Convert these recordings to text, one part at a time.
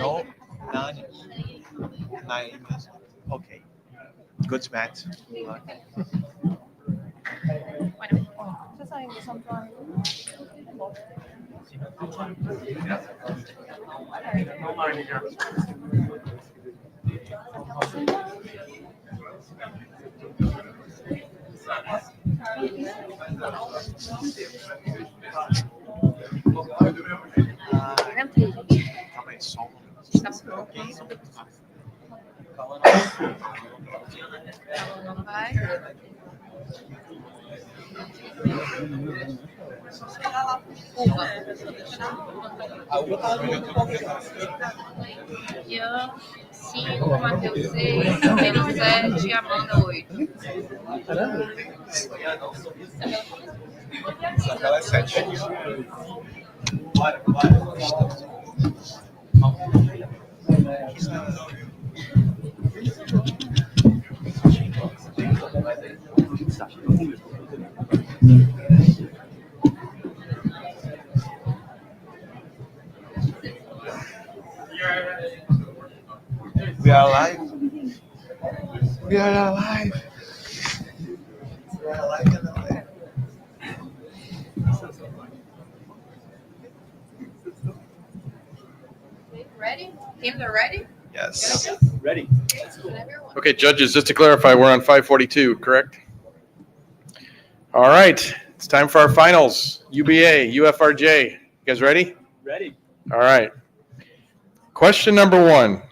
No, none. Nine. Okay. Good match. ¿Ustedes saben que son todas? Calma aí, só um momento. Estamos prontos. Vai. Uva. Ian, 5, Matheus 6, Pedro 7, Amanda 8. Ela é 7. We are alive. We are alive. We are alive and alive. Ready? Teams are ready? Yes. Ready. Everyone. Okay, judges, just to clarify, we're on 542, correct? All right, it's time for our finals. UBA, UFRJ. You guys ready? Ready. All right. Question number 1.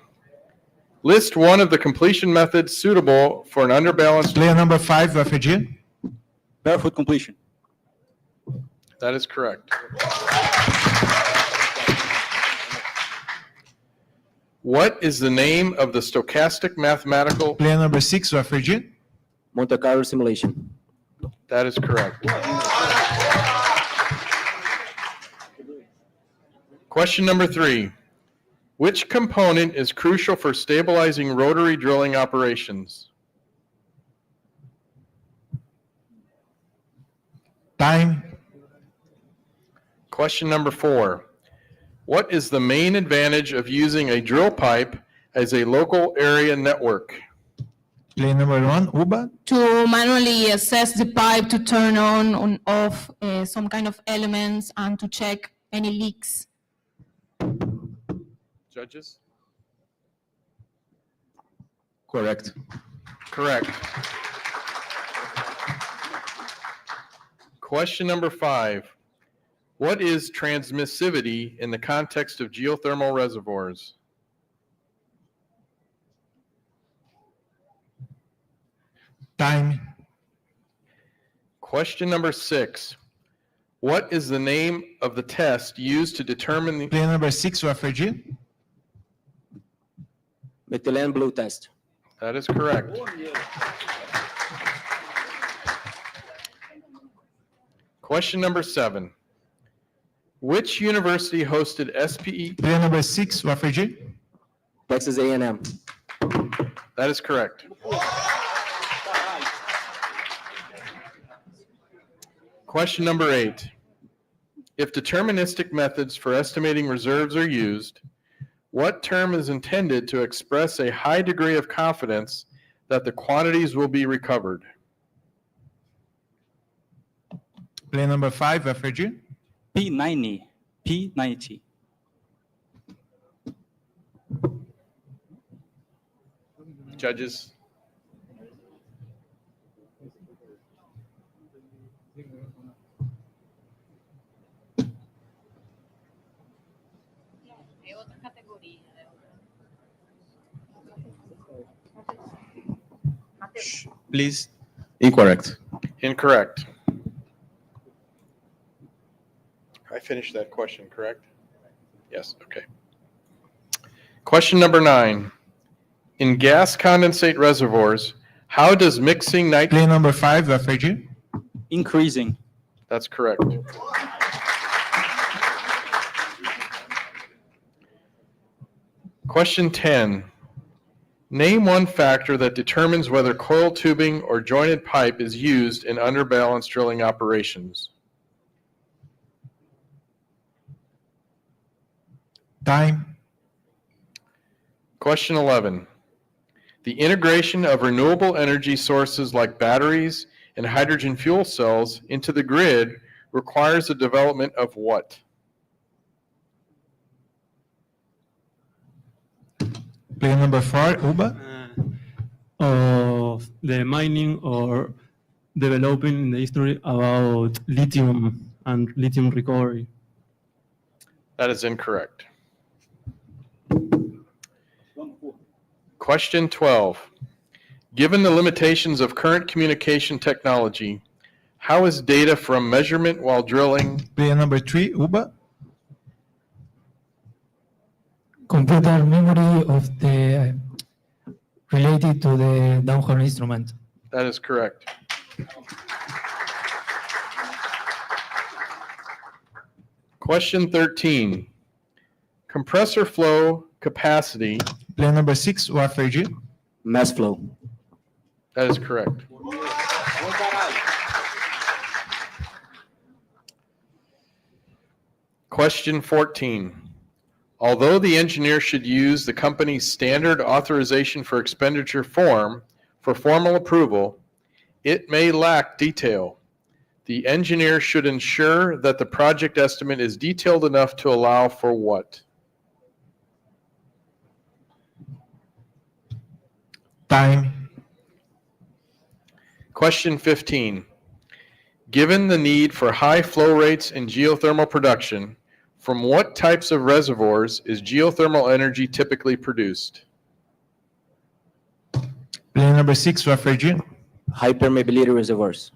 List one of the completion methods suitable for an underbalanced. Player number 5, UFRJ. Barefoot completion. That is correct. What is the name of the stochastic mathematical? Player number 6, UFRJ. Monte Carlo simulation. That is correct. Question number 3. Which component is crucial for stabilizing rotary drilling operations? Time. Question number 4. What is the main advantage of using a drill pipe as a local area network? Player number 1, Uba. To manually assess the pipe to turn on off some kind of elements and to check any leaks. Judges? Correct. Correct. Question number 5. What is transmissivity in the context of geothermal reservoirs? Time. Question number 6. What is the name of the test used to determine the... Player number 6, UFRJ. Methylene blue test. That is correct. Question number 7. Which university hosted SPE? Player number 6, UFRJ. Texas A&M. That is correct. Question number 8. If deterministic methods for estimating reserves are used, what term is intended to express a high degree of confidence that the quantities will be recovered? Player number 5, UFRJ. P90. P90. Judges? É outra categoria. Matheus. Please. Incorrect. Incorrect. I finished that question, correct? Yes, okay. Question number 9. In gas condensate reservoirs, how does mixing nitrogen... Player number 5, UFRJ. Increasing. That's correct. Question 10. Name one factor that determines whether coiled tubing or jointed pipe is used in underbalanced drilling operations. Time. Question 11. The integration of renewable energy sources like batteries and hydrogen fuel cells into the grid requires the development of what? Player number 4, Uba. Of the mining or developing in the history about lithium and lithium recovery. That is incorrect. Question 12. Given the limitations of current communication technology, how is data from measurement while drilling Player number 3, Uba. Computer memory of the related to the downhole instrument. That is correct. Question 13. Compressor flow capacity. Player number 6, Wafreji. Mass flow. That is correct. Question 14. Although the engineer should use the company's standard authorization for expenditure form for formal approval, it may lack detail. The engineer should ensure that the project estimate is detailed enough to allow for what? Time. Question 15. Given the need for high flow rates in geothermal production, from what types of reservoirs is geothermal energy typically produced? Player number 6, Wafreji. High permeability reservoirs.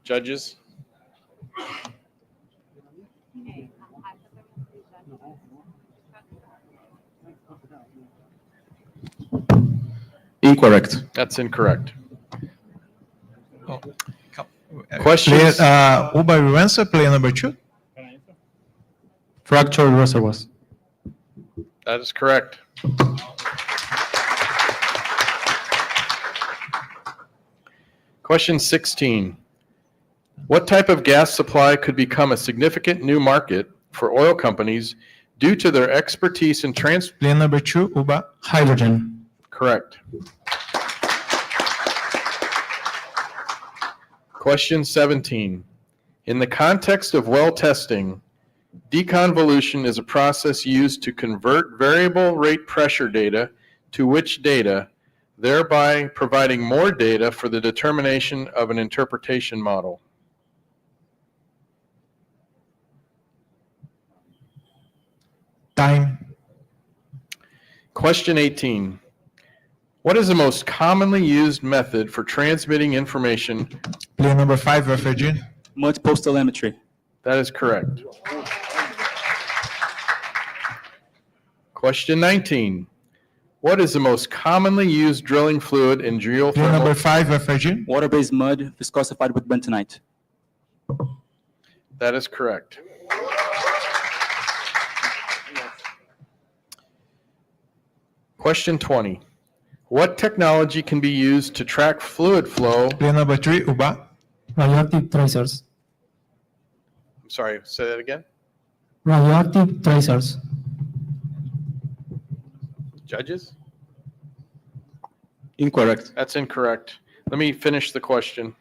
Judges? Incorrect. That's incorrect. Oh, Player, Questions? Uba will answer. Player number 2. Fractured reservoirs. That is correct. Question 16. What type of gas supply could become a significant new market for oil companies due to their expertise in Player number 2, Uba. Hydrogen. Correct. Question 17. In the context of well testing, deconvolution is a process used to convert variable rate pressure data to which data, thereby providing more data for the determination of an interpretation model. Time. Question 18. What is the most commonly used method for transmitting information? Player number 5, Wafreji. Multiple telemetry. That is correct. Question 19. What is the most commonly used drilling fluid in Player number geothermal? 5, Wafreji. Water-based mud viscosified with bentonite. That is correct. Question 20. What technology can be used to track fluid flow? Player number 3, Uba. Radioactive tracers. I'm sorry, say that again. Radioactive tracers. Judges? Incorrect. That's incorrect. Let me finish the question.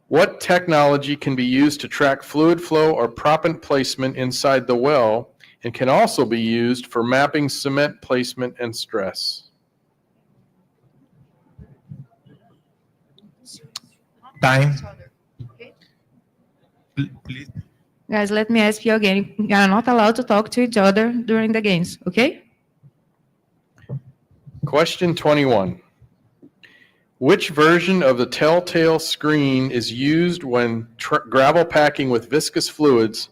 What technology can be used to track fluid flow or proppant placement inside the well and can also be used for mapping cement placement and stress? Time. Please. Guys, let me ask you again. You are not allowed to talk to each other during the games, okay? Question 21. Which version of the telltale screen is used when gravel packing with viscous fluids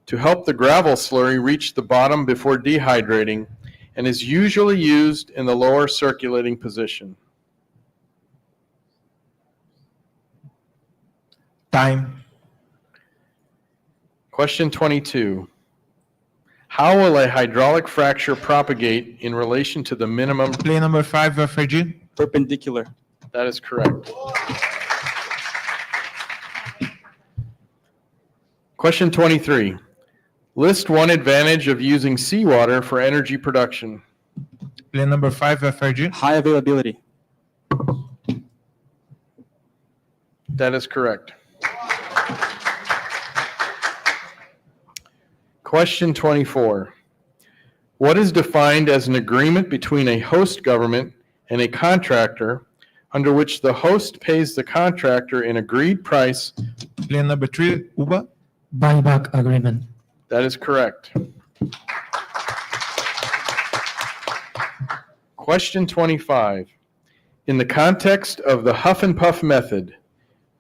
to help the gravel slurry reach the bottom before dehydrating and is usually used in the lower circulating position? Time. Question 22. How will a hydraulic fracture propagate in relation to the minimum? Player number 5, Wafreji. Perpendicular. That is correct. Question 23. List one advantage of using seawater for energy production. Plan number 5, FRG. High availability. That is correct. Question 24. What is defined as an agreement between a host government and a contractor under which the host pays the contractor an agreed price? Plan number 3, UBA. Buyback agreement. That is correct. Question 25. In the context of the Huff and Puff method,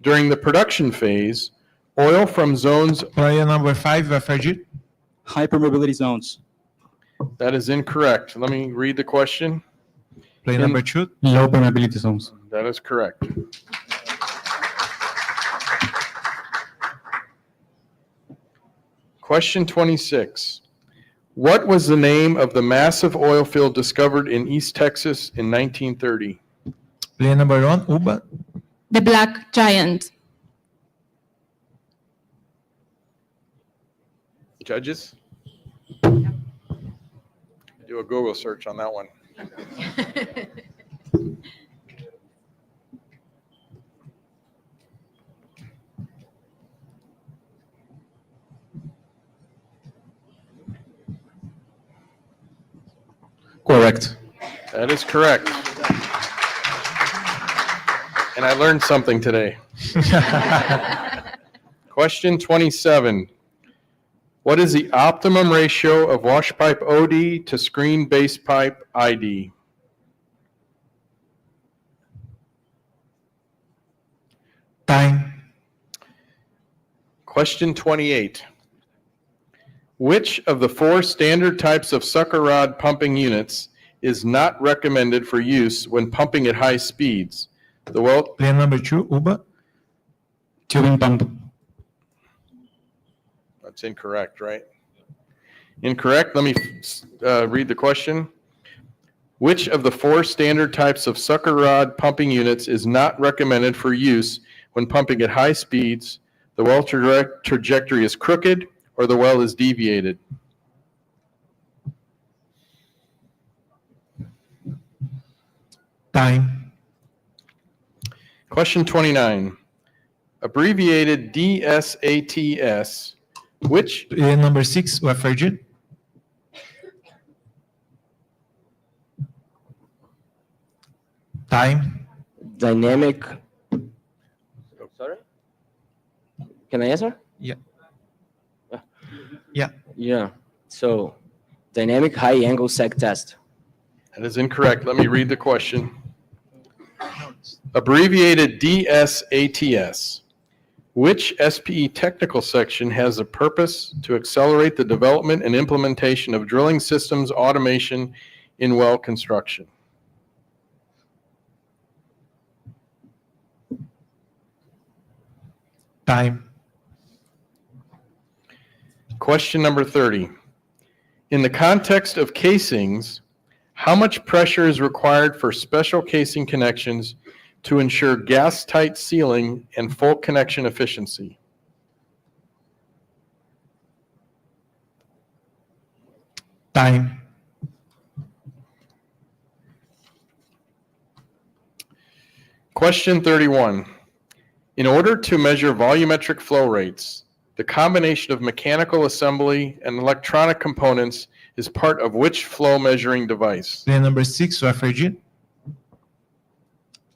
during the production phase, oil from zones, Plan number 5, FRG. High permeability zones. that is incorrect. Let me read the question. Plan number 2. Low permeability zones. That is correct. Question 26. What was the name of the massive oil field discovered in East Texas in 1930? Plan number 1, UBA. The Black Giant. Judges? Do a Google search on that one. Correct. That is correct. And I learned something today. Question 27. What is the optimum ratio of wash pipe OD to screen base pipe ID? Time. Question 28. Which of the 4 standard types of sucker rod pumping units is not recommended for use when pumping at high speeds? The well, Plan number 2, UBA. Tubing pump. that's incorrect, right? Incorrect. Let me read the question. Which of the 4 standard types of sucker rod pumping units is not recommended for use when pumping at high speeds? The well trajectory is crooked or the well is deviated? Time. Question 29. Abbreviated DSATS, which Plan number 6, FRG. Time. Dynamic. Sorry? Can I answer? Yeah. Yeah. Yeah. So, dynamic high angle sec test. That is incorrect. Let me read the question. Abbreviated DSATS. Which SPE technical section has the purpose to accelerate the development and implementation of drilling systems automation in well construction? Time. Question number 30. In the context of casings, how much pressure is required for special casing connections to ensure gas-tight sealing and full connection efficiency? Time. Question 31. In order to measure volumetric flow rates, the combination of mechanical assembly and electronic components is part of which flow measuring device? Plan number 6, FRG.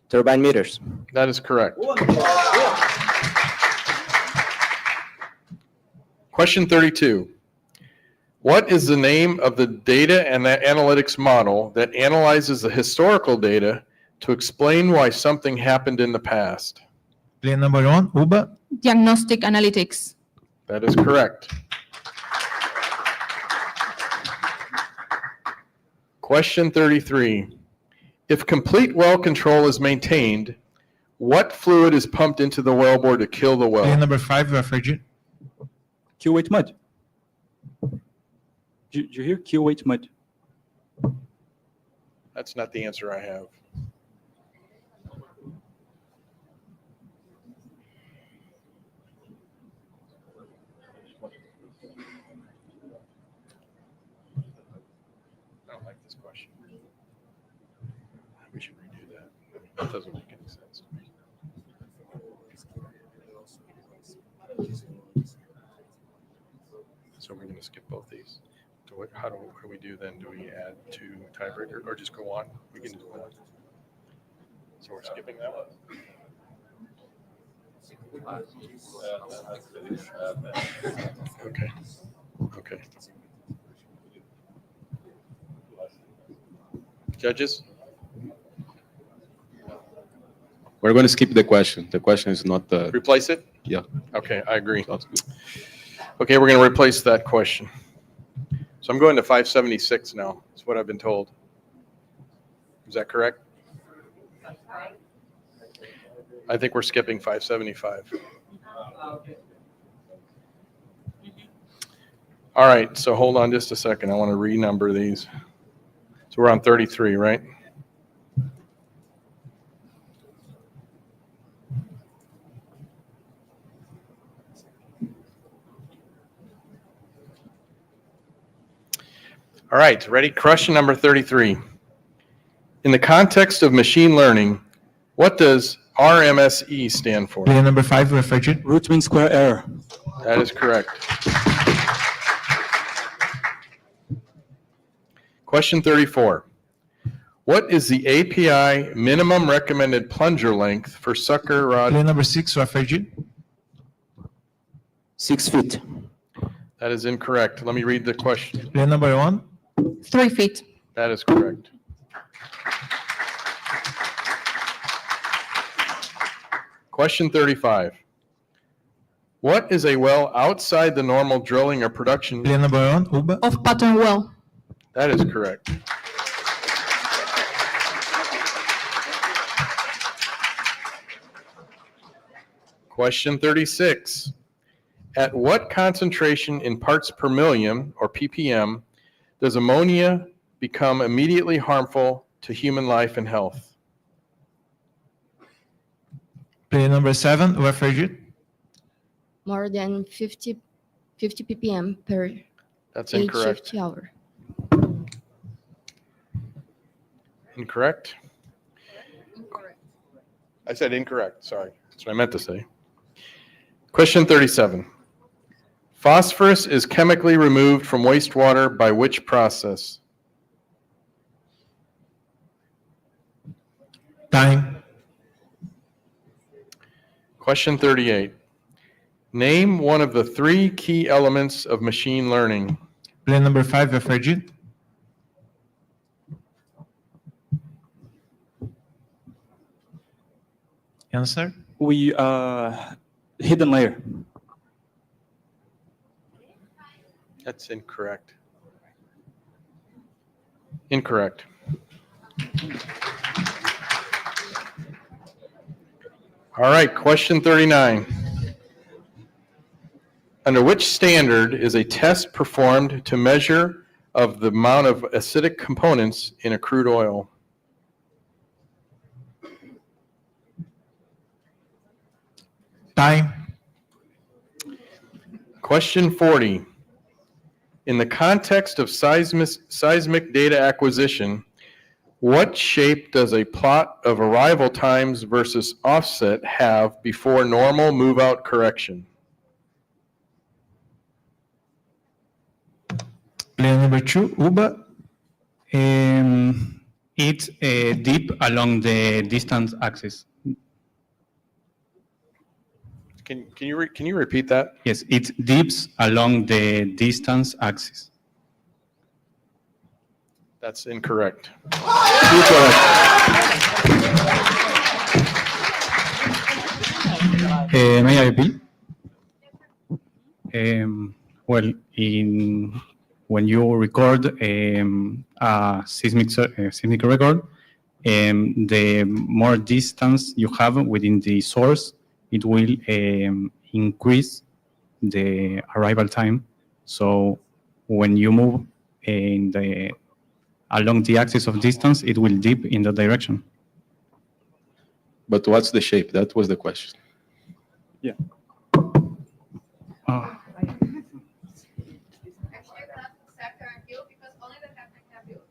Turbine meters. That is correct. Question 32. What is the name of the data and the analytics model that analyzes the historical data to explain why something happened in the past? Plan number 1, UBA. Diagnostic Analytics. That is correct. Question 33. If complete well control is maintained, what fluid is pumped into the wellbore to kill the Plan well? number 5, FRG. Q8 mud. Did you hear Q8 mud? That's not the answer I have. this question. We should redo that. That doesn't make any sense to me. So we're going to skip both these. So what do we do then? Do we add two tiebreaker or just go on? We can just go on. So we're skipping that one. Okay. Okay. Judges? We're going to skip the question. The question is not the. Replace it? Yeah. Okay, I agree. That's good. Okay, we're going to replace that question. So I'm going to 576 now. That's what I've been told. Is that correct? I think we're skipping 575. All right, so hold on just a second. I want to renumber these. So we're on 33, right? All right, ready? Question number 33. In the context of machine learning, what does RMSE stand for? Player number 5, refrigerant. Root mean square error. That is correct. Question 34. What is the API minimum recommended plunger length for sucker rod? Player number 6, refrigerant. 6 feet. That is incorrect. Let me read the question. Player number 1, 3 feet. That is correct. Question 35. What is a well outside the normal drilling or production? player number 1, Uba. Of pattern well. That is correct. Question 36. At what concentration in parts per million, or ppm, does ammonia become immediately harmful to human life and health? Player number 7, refrigerant. More than 50 ppm per That's 8 incorrect. shift hour. Incorrect? I said incorrect, sorry. That's what I meant to say. Question 37. Phosphorus is chemically removed from wastewater by which process? Time. Question 38. Name one of the 3 key elements of machine learning. Player number 5, refrigerant. Answer. We hidden layer. That's incorrect. Incorrect. All right, question 39. Under which standard is a test performed to measure of the amount of acidic components in a crude oil? Time. Question 40. In the context of seismic data acquisition, what shape does a plot of arrival times versus offset have before normal move-out correction? Player number 2, Uba. It's deep along the distance axis. Can you repeat that? Yes, it dips along the distance axis. That's incorrect. May I repeat? Well, when you record a seismic record, the more distance you have within the source, it will increase the arrival time. So when you move along the axis of distance, it will dip in that direction. But what's the shape? That was the question. Yeah. Actually, that sector view because only the technical view.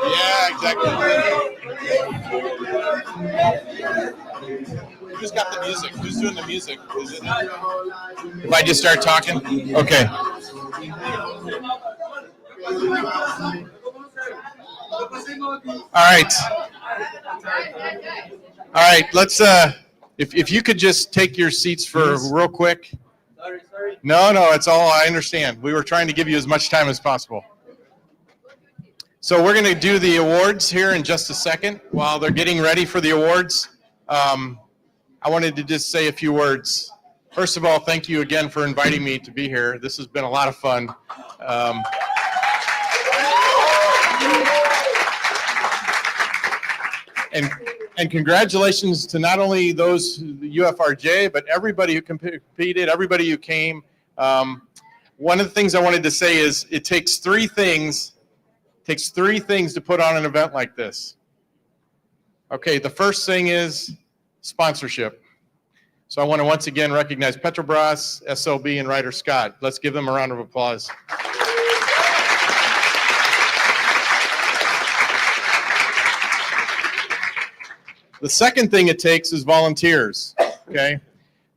Yeah, exactly. Who's got the music? Who's doing the music? Is it? If I just start talking? Okay. All right. All right, let's, if you could just take your seats for real quick. No, it's all, I understand. We were trying to give you as much time as possible. So we're going to do the awards here in just a second. While they're getting ready for the awards, I wanted to just say a few words. First of all, thank you again for inviting me to be here. This has been a lot of fun. And congratulations to not only those, the UFRJ, but everybody who competed, everybody who came. One of the things I wanted to say is it takes three things to put on an event like this. Okay, the first thing is sponsorship. So I want to once again recognize Petrobras, SLB, and Ryder Scott. Let's give them a round of applause. The second thing it takes is volunteers, okay?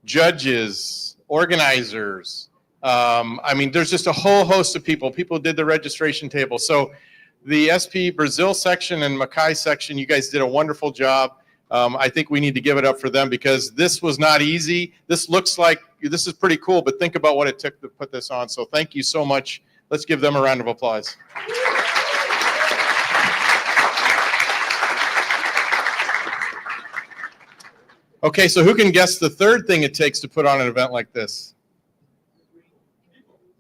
Judges, organizers. I mean, there's just a whole host of people. People did the registration table. So the SP Brazil section and Mackay section, you guys did a wonderful job. I think we need to give it up for them because this was not easy. This looks like, this is pretty cool, but think about what it took to put this on. So thank you so much. Let's give them a round of applause. Okay, so who can guess the third thing it takes to put on an event like this?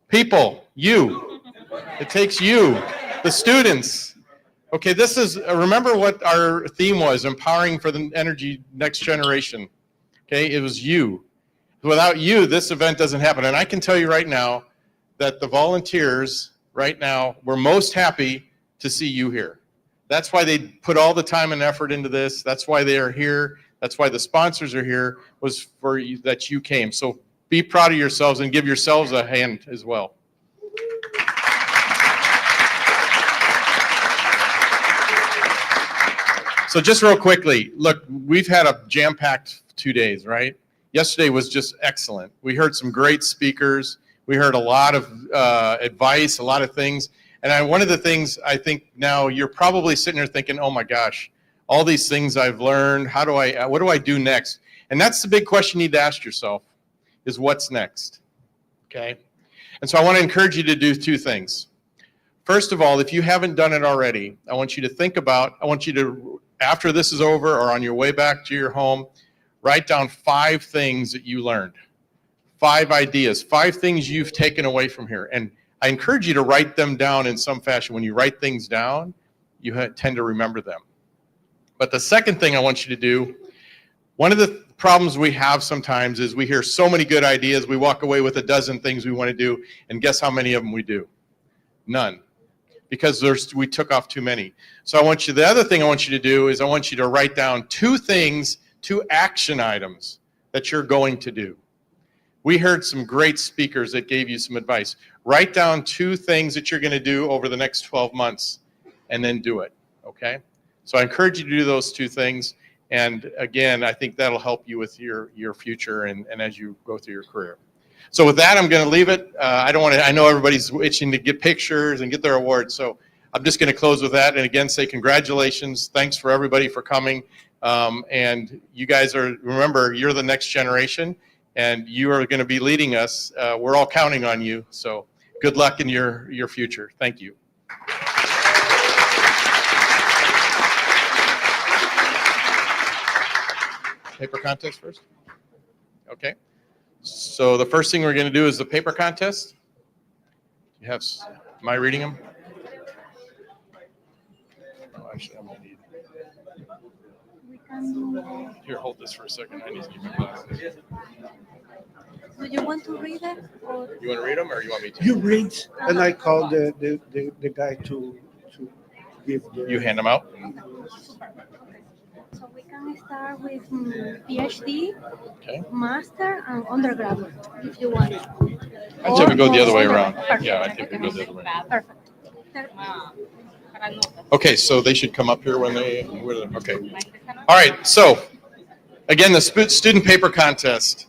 People, you. It takes you, the students. Okay, this is, remember what our theme was, empowering for the energy next generation. Okay, it was you. Without you, this event doesn't happen. And I can tell you right now that the volunteers right now, we're most happy to see you here. That's why they put all the time and effort into this. That's why they are here. That's why the sponsors are here, was for you, that you came. So be proud of yourselves and give yourselves a hand as well. So just real quickly, look, we've had a jam-packed 2 days, right? Yesterday was just excellent. We heard some great speakers. We heard a lot of advice, a lot of things. And one of the things I think now you're probably sitting there thinking, oh my gosh, all these things I've learned, what do I do next? And that's the big question you need to ask yourself, is what's next, okay? And so I want to encourage you to do two things. First of all, if you haven't done it already, I want you to think about, I want you to, after this is over or on your way back to your home, write down 5 things that you learned, 5 ideas, 5 things you've taken away from here. And I encourage you to write them down in some fashion. When you write things down, you tend to remember them. But the second thing I want you to do, one of the problems we have sometimes is we hear so many good ideas, we walk away with a dozen things we want to do, and guess how many of them we do? None. because we took off too many. So the other thing I want you to do is I want you to write down 2 action items that you're going to do. We heard some great speakers that gave you some advice. Write down 2 things that you're going to do over the next 12 months and then do it, okay? So I encourage you to do those 2 things. And again, I think that'll help you with your future and as you go through your career. So with that, I'm going to leave it. I know everybody's itching to get pictures and get their awards. So I'm just going to close with that. And again, say congratulations. Thanks for everybody for coming. And you guys remember, you're the next generation and you are going to be leading us. We're all counting on you. So good luck in your future. Thank you. Paper contest first? Okay. So the first thing we're going to do is the paper contest. Am I reading them? Oh, actually, I'm going to need. Here, hold this for a second. I need to get my glasses. Do you want to read it? Or? You want to read them or you want me to? You read, and I call the guy to give the. You hand them out? So we can start with PhD, Okay. master, and undergraduate, if you want. I'd say we go the other way around. Perfect. Yeah, I think we go the other way. Perfect. Okay, so they should come up here when okay. All right, so again, the student paper contest.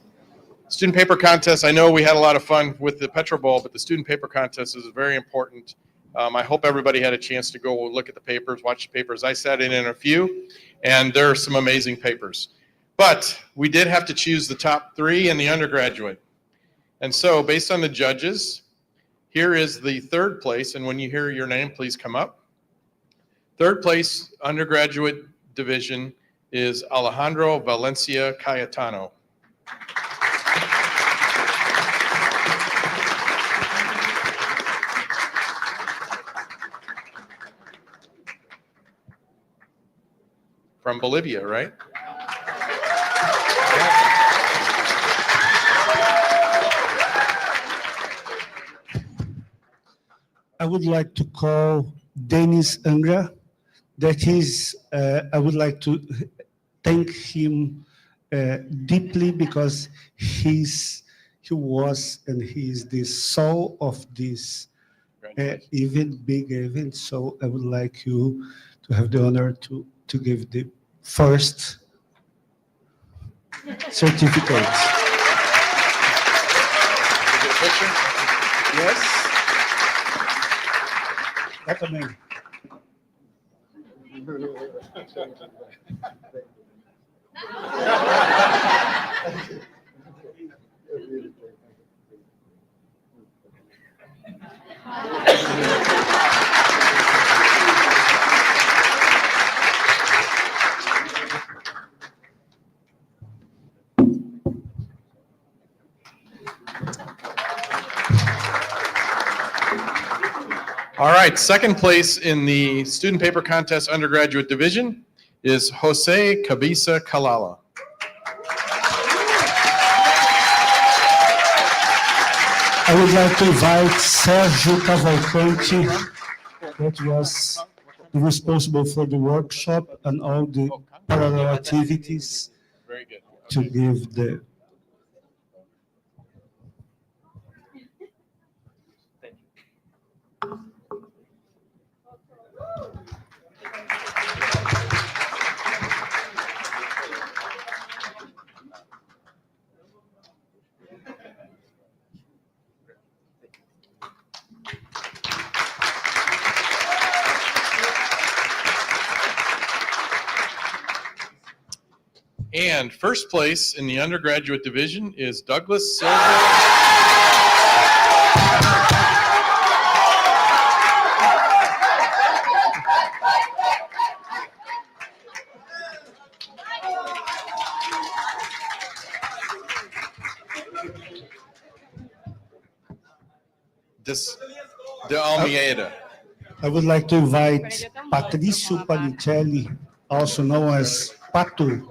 Student paper contest, I know we had a lot of fun with the Petro Bowl, but the student paper contest is very important. I hope everybody had a chance to go look at the papers, watch the papers. I sat in a few, and there are some amazing papers. But we did have to choose the top 3 and the undergraduate. And so based on the judges, here is the 3rd place, and when you hear your name, please come up. 3rd place, undergraduate division, is Alejandro Valencia Cayetano. From Bolivia, right? I would like to call Dennis Angra. That is, I would like to thank him deeply because he was and he is the soul of this event, big event. So I would like you to have the honor to give the first certificate. Yes. Recommend. All right, 2nd place in the student paper contest undergraduate division is Jose Cabeza Kalala. I would like to invite Sergio Cavalcanti, that was responsible for the workshop and all the parallel activities, Very good. to give the. And 1st place in the undergraduate division is Douglas Silva. De Almeida. I would like to invite Patricio Panicelli, also known as Patu,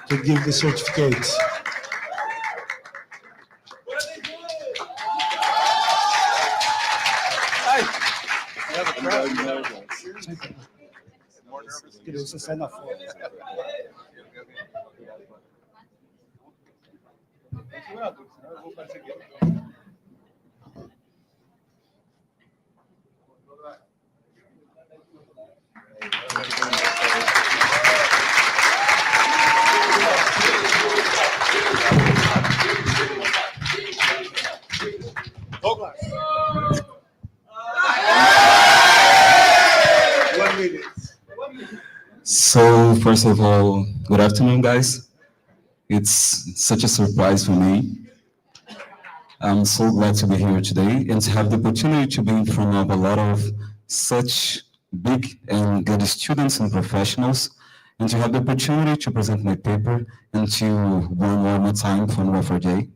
to give the certificate. Criança sai na foto. So, first of all, good afternoon, guys. It's such a surprise for me. I'm so glad to be here today and to have the opportunity to be in front of a lot of such big and good students and professionals, and to have the opportunity to present my paper and to one more time from Refer-J.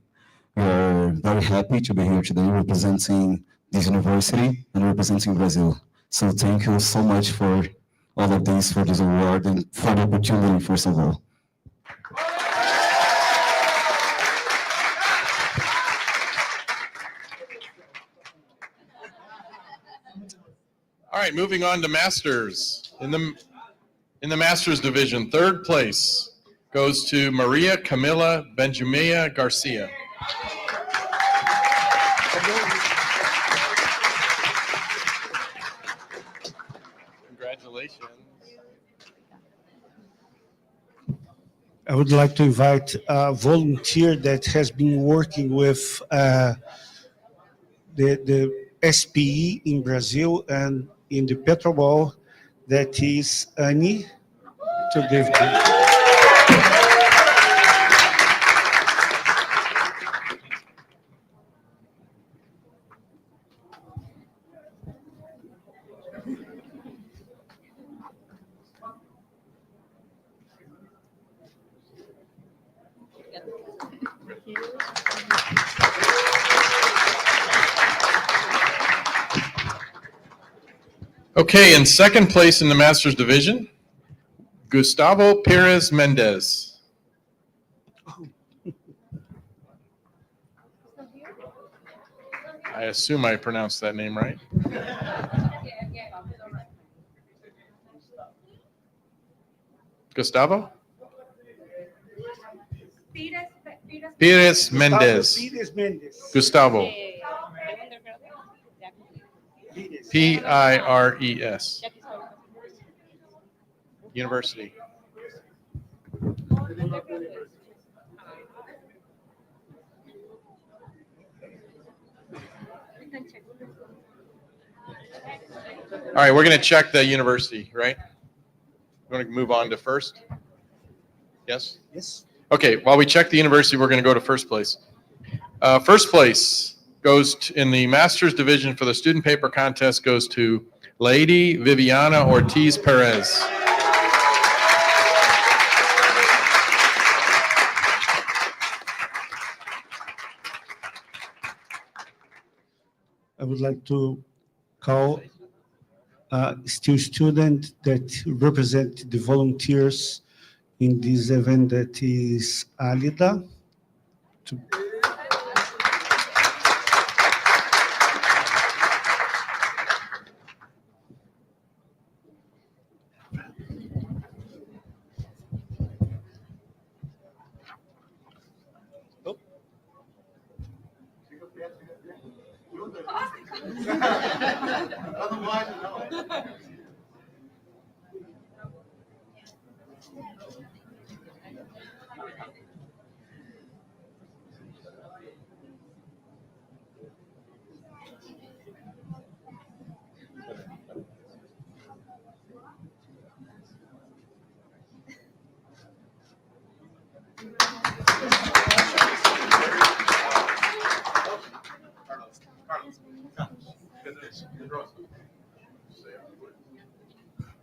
We are very happy to be here today representing this university and representing Brazil. So thank you so much for all of this, for this award, and for the opportunity, first of all. All right, moving on to Masters. In the Masters division, third place goes to Maria Camila Benjumea Garcia. Congratulations. I would like to invite a volunteer that has been working with the SPE in Brazil and in the Petrobol, that is Annie, to give Okay, in second place in the Masters division, Gustavo Perez Mendez. I assume I pronounced that name right. Gustavo? Perez Mendez. Pires Mendes. Gustavo. Pires. University. All right, we're going to check the university, right? We're going to move on to first. Yes? Yes. Okay, while we check the university, we're going to go to first place. First place goes in the Masters division for the student paper contest goes to Lady Viviana Ortiz Perez. I would like to call a still student that represent the volunteers in this event, that is Alida.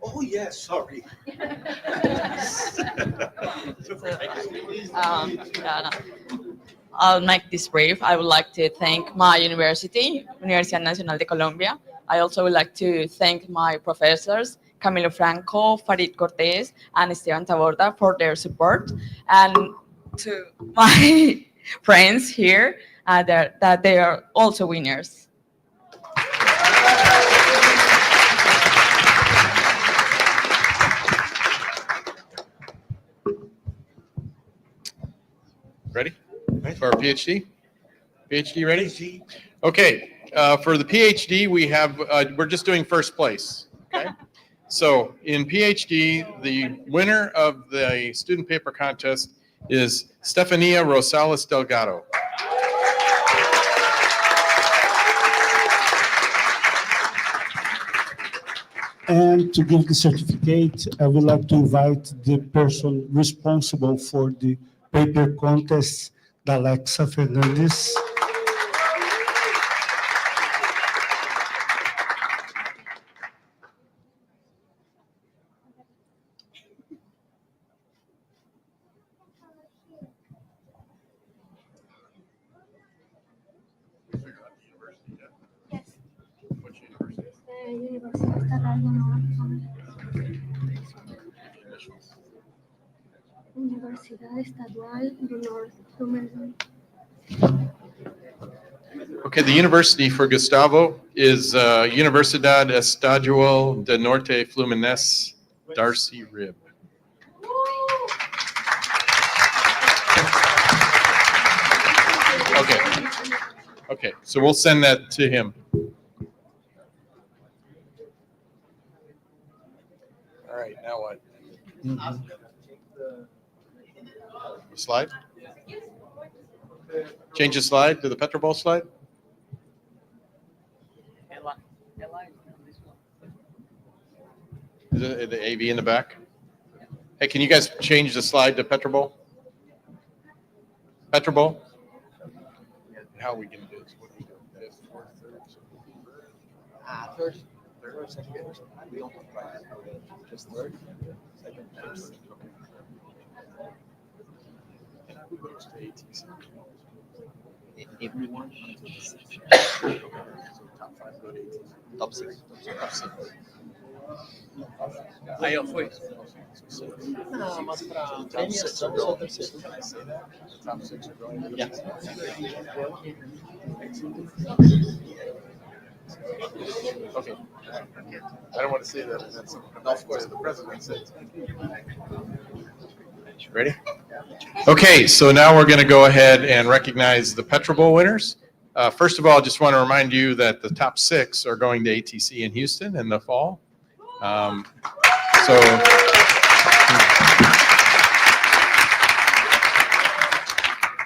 Oh, yes, sorry. I'll make this brief. I would like to thank my university, Universidad Nacional de Colombia. I also would like to thank my professors, Camilo Franco, Farid Cortez, and Esteban Taborda for their support, and to my friends here that they are also winners. For our PhD? PhD ready? Okay, for the PhD, we have, we're just doing first place, okay? So in PhD, the winner of the student paper contest is Stefania Rosales Delgado. And to give the certificate, I would like to invite the person responsible for the paper contest, Alexa Fernandez. Universidad Estadual do Norte Fluminense. Okay, the university for Gustavo is Universidad Estadual de Norte Fluminense, Darcy Rib. Okay. Okay, so we'll send that to him. All right, now what? Slide? Change the slide to the Petroball slide? Is it the AV in the back? Hey, can you guys change the slide to Petroball? Petroball? How are we going to do this? What do we do? Third. We don't want just third. Second, first. Everyone. Top 6. Top 6. Aí, ó, foi. Não, mas para premiação só terceiro. Top 6 are going. Yeah. Okay. I don't want to say that. That's, of course, the president said. Ready? Okay, so now we're going to go ahead and recognize the Petroball winners. First of all, I just want to remind you that the top 6 are going to ATC in Houston in the fall.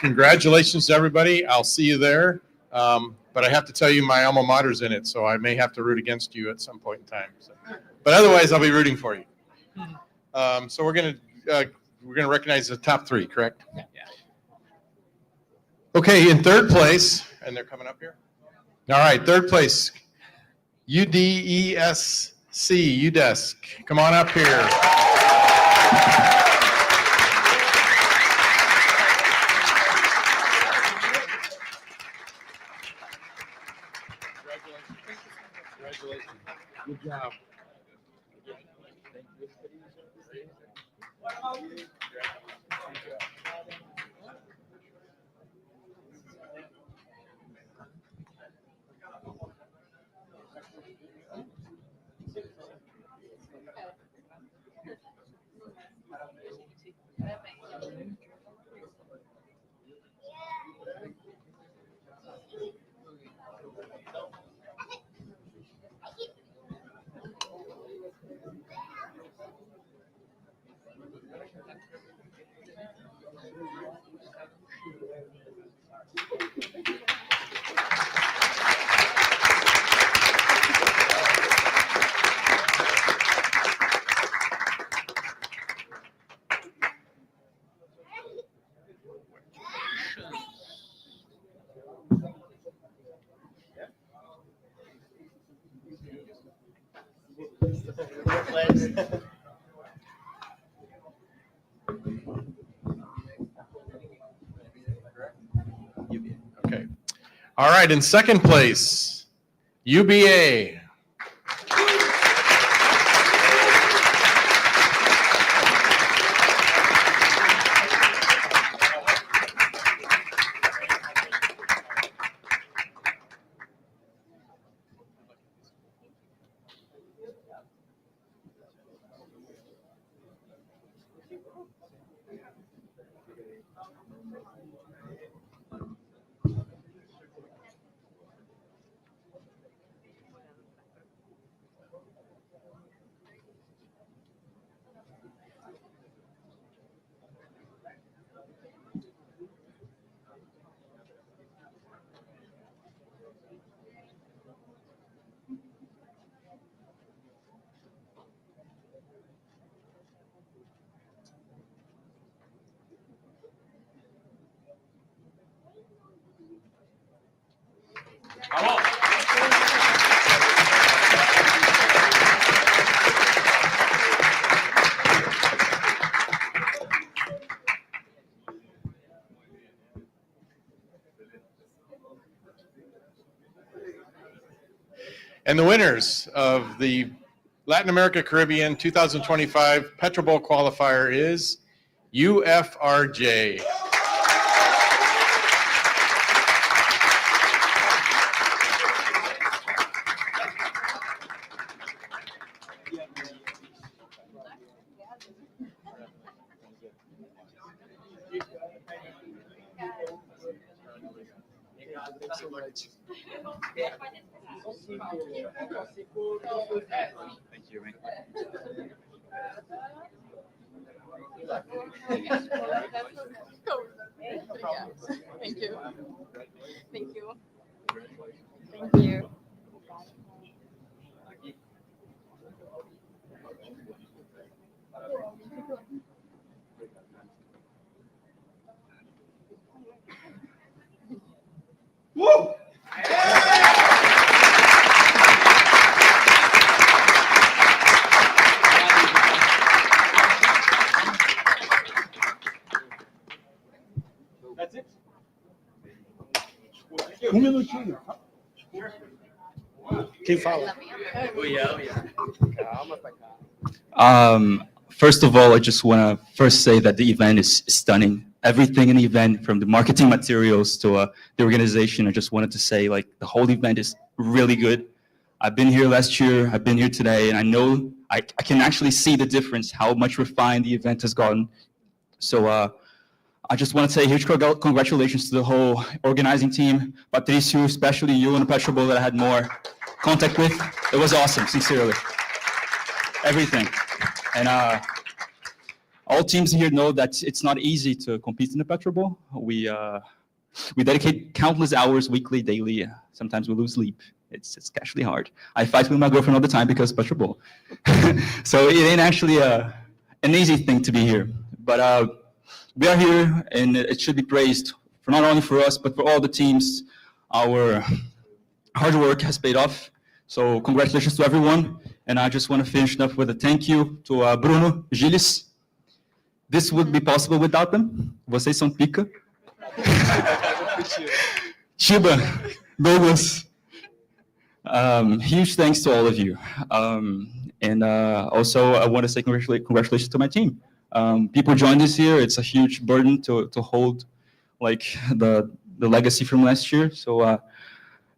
Congratulations to everybody. I'll see you there. But I have to tell you, my alma mater's in it, so I may have to root against you at some point in time. So. But otherwise, I'll be rooting for you. So we're going to recognize the top 3, correct? Yeah. Okay, in third place, and they're coming up here. All right, third place, UDESC, UDESC. Come on up here. Congratulations. Good job. Okay. All right, in second place, UBA. And the winners of the Latin America Caribbean 2025 Petro Bowl qualifier is UFRJ. Thank you. Thank you. Thank you. Woo! Minutinho. Quem fala? First of all, I just want to first say that the event is stunning. Everything in the event, from the marketing materials to the organization, I just wanted to say, like, the whole event is really good. I've been here last year, I've been here today, and I know I can actually see the difference, how much refined the event has gotten. So I just want to say huge congratulations to the whole organizing team, Patricio, especially you and the Petro Bowl that I had more contact with. It was awesome, sincerely. Everything. And all teams here know that it's not easy to compete in the Petro Bowl. We dedicate countless hours, weekly, daily. Sometimes we lose sleep. It's actually hard. I fight with my girlfriend all the time because Petro Bowl. So it ain't actually an easy thing to be here. But we are here, and it should be praised for not only for us, but for all the teams. Our hard work has paid off. So congratulations to everyone. And I just want to finish up with a thank you to Bruno, Gilles. This would be possible without them. Vocês são pica. Chiba, Douglas. Huge thanks to all of you. And also, I want to say congratulations to my team. People joined this year. It's a huge burden to hold, like, the legacy from last year. So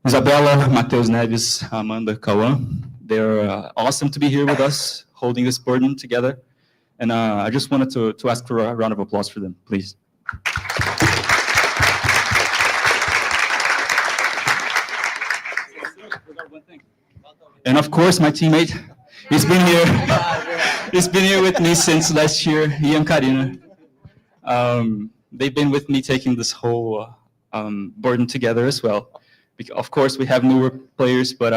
Isabella, Mateus Neves, Amanda, Kawan, they're awesome to be here with us, holding this burden together. And I just wanted to ask for a round of applause for them, please. And of course, my teammate, he's been here. He's been here with me since last year, Ian Karina. They've been with me taking this whole burden together as well. Of course, we have newer players, but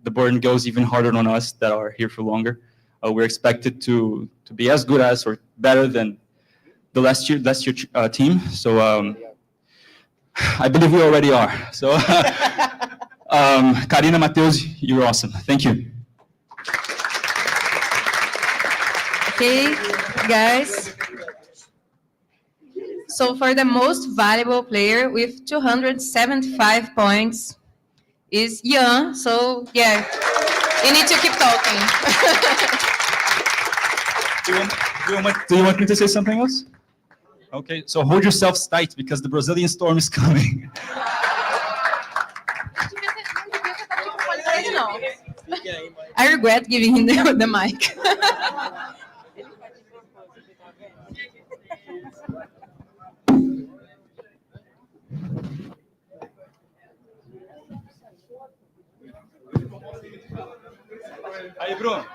the burden goes even harder on us that are here for longer. We're expected to be as good as or better than the last year team. So I believe we already are. So Karina, Mateus, you're awesome. Thank you. Okay, guys. So for the most valuable player with 275 points is Ian. So yeah, you need to keep talking. Do you want me to say something else? Okay, so hold yourselves tight because the Brazilian storm is coming. I regret giving him the mic. Aí, Bruno.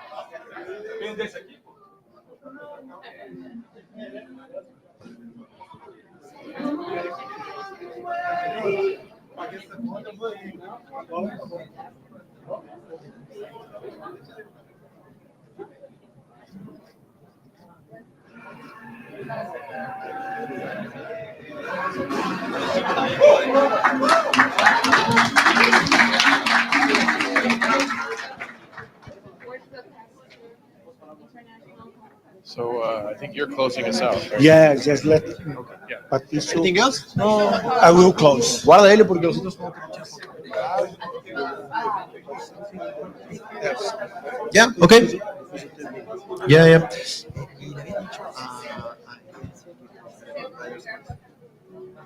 Tem desse aqui? So I think you're closing us out. Right? Yeah, just let Yeah. Patricio. Anything else? No. I will close. Guarda ele porque os outros vão ter que Yeah, okay. Yeah.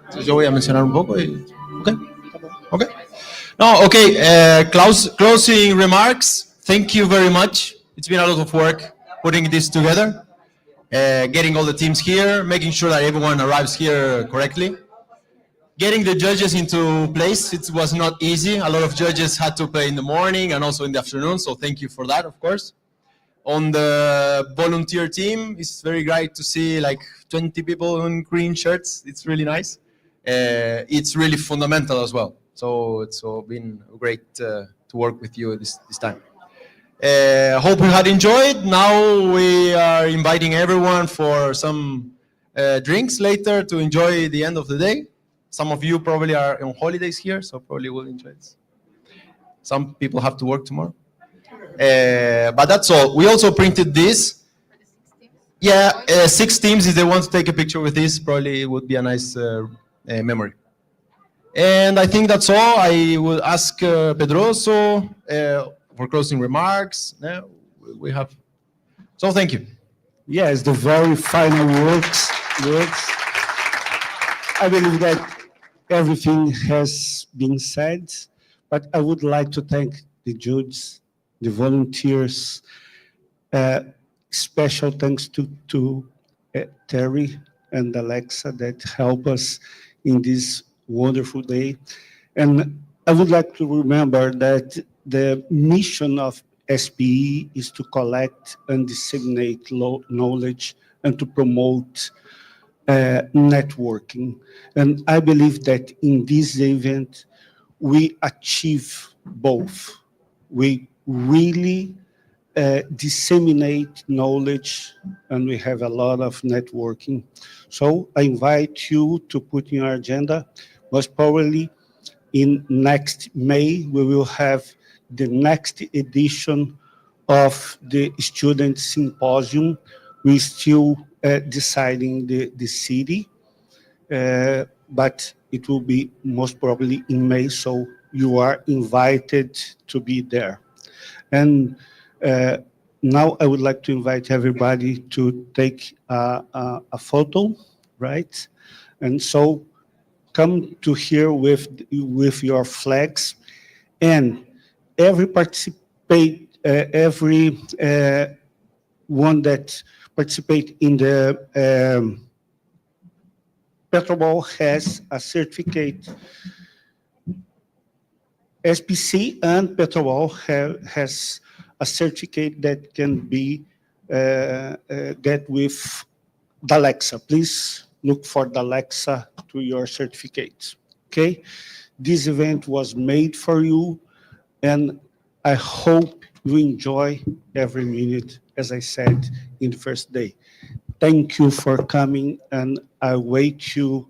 Entonces yo voy a mencionar un poco y... Okay. No, okay. Closing remarks. Thank you very much. It's been a lot of work putting this together, getting all the teams here, making sure that everyone arrives here correctly. Getting the judges into place, it was not easy. A lot of judges had to play in the morning and also in the afternoon, so thank you for that, of course. On the volunteer team, it's very great to see like 20 people in green shirts. It's really nice. It's really fundamental as well. So it's been great to work with you this time. Hope you had enjoyed. Now we are inviting everyone for some drinks later to enjoy the end of the day. Some of you probably are on holidays here, so probably will enjoy this. Some people have to work tomorrow. But that's all. We also printed this. Yeah, 6 teams, if they want to take a picture with this, probably it would be a nice memory. And I think that's all. I will ask Pedroso for closing remarks. Yeah, we have. So thank you. Yes, the very final words. I believe that everything has been said, but I would like to thank the judges, the volunteers. Special thanks to Terry and Alexa that help us in this wonderful day. And I would like to remember that the mission of SPE is to collect and disseminate knowledge and to promote networking. And I believe that in this event, we achieve both. We really disseminate knowledge and we have a lot of networking. So I invite you to put in your agenda, most probably in next May, we will have the next edition of the Student Symposium. We're still deciding the city, but it will be most probably in May, so you are invited to be there. And now I would like to invite everybody to take a photo, right? And so come to here with your flags, and every one that participate in the Petrobol has a certificate. SPC and Petrobol has a certificate that can be get with Dalexa. Please look for Dalexa to your certificates. Okay, this event was made for you, and I hope you enjoy every minute, as I said in the first day. Thank you for coming, and I wait you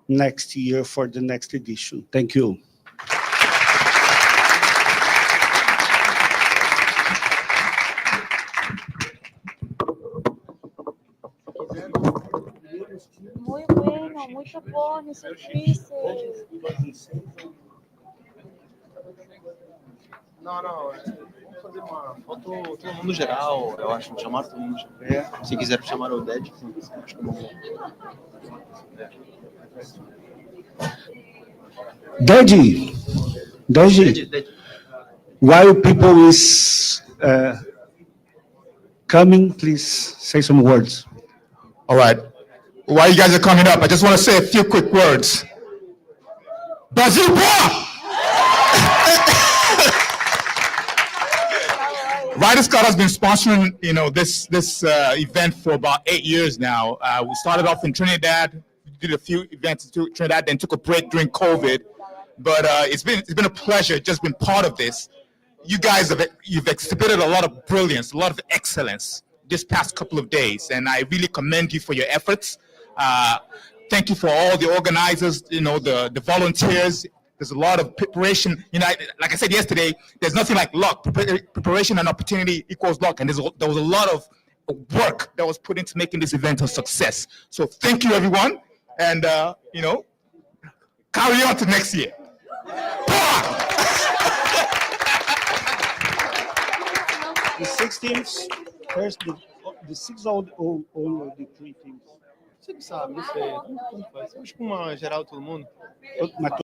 next year for the next edition. Thank you. Muy bueno, muito bom esse serviço. Não, vamos fazer uma foto todo mundo geral, eu acho, chamar todo mundo. Se quiser chamar o Ded, acho que vamos. Deji, while people is coming, please say some words. All right. While you guys are coming up, I just want to say a few quick words. Brasil, Ryder Scott has been sponsoring, this event for about 8 years now. We started off in Trinidad, did a few events in Trinidad, then took a break during COVID. But it's been a pleasure just being part of this. You guys you've exhibited a lot of brilliance, a lot of excellence this past couple of days, and I really commend you for your efforts. Thank you for all the organizers, the volunteers. There's a lot of preparation. Like I said yesterday, there's nothing like luck. Preparation and opportunity equals luck, and there was a lot of work that was put into making this event a success. So thank you, everyone, and carry on to next year. The 6 teams, first the 6 or the 3 teams. Você que sabe, não sei. Tanto faz. Acho que uma geral todo mundo. Mas